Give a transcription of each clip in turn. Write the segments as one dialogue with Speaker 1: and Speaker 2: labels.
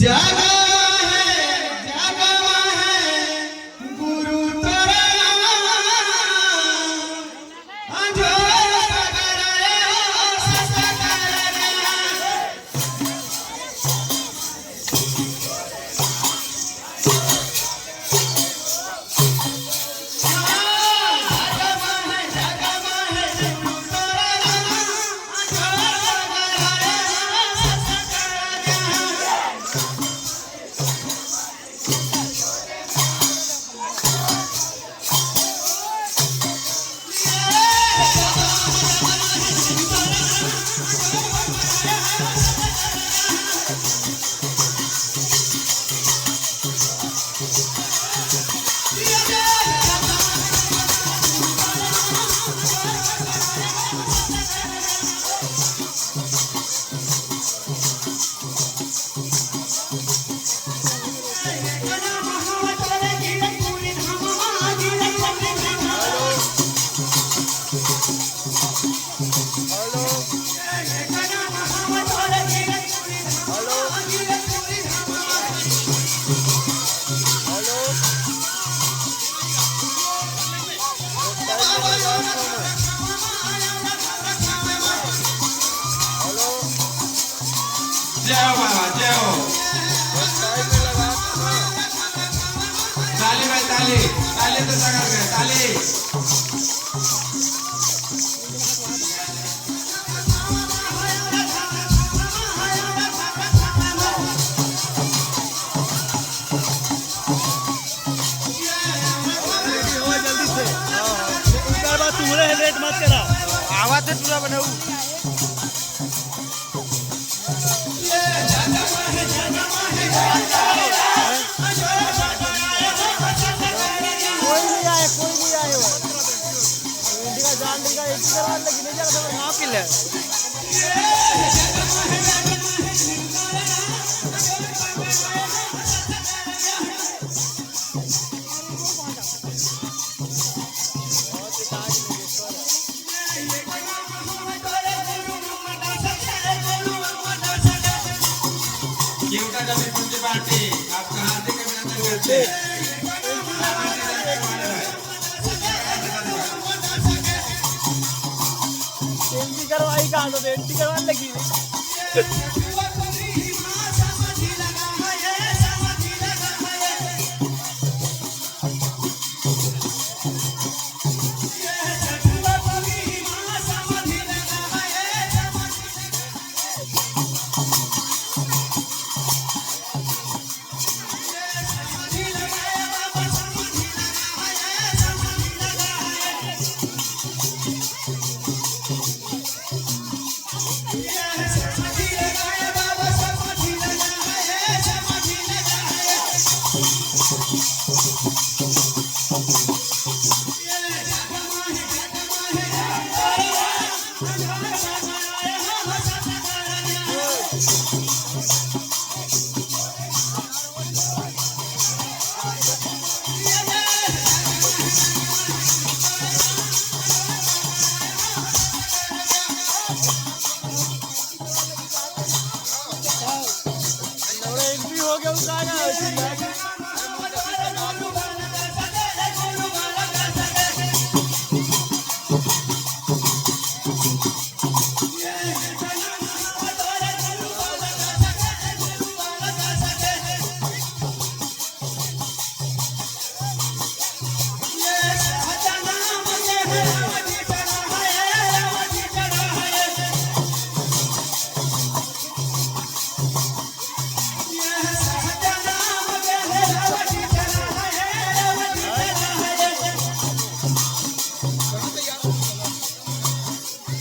Speaker 1: जागा है गुरु तोरा अंजो सगरे जाओ बाबा जाओ ताली भाई ताली ताली तो सगा गए ताली
Speaker 2: तुम्हारे लेट मत करा आवाज से पूरा बनाऊ कोई नहीं आए इंडिया जान देगा एक करवा लेकिन नहीं जाना समझ हां किल है
Speaker 1: क्योंकि जब पुंजी पार्टी आपका हार्दिक अभिनंदन करते हैं
Speaker 2: एंट्री करवाई कहां तो एंट्री करवाने लगी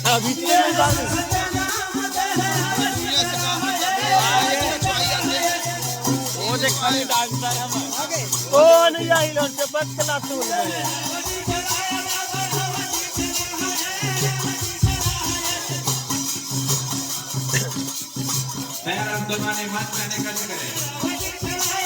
Speaker 2: अभी वो देख खाली डांसर है ओ नहीं आई लो से बस क्लास हो गए
Speaker 1: पैर दबाने मत करने का करें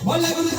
Speaker 3: बोले गुरु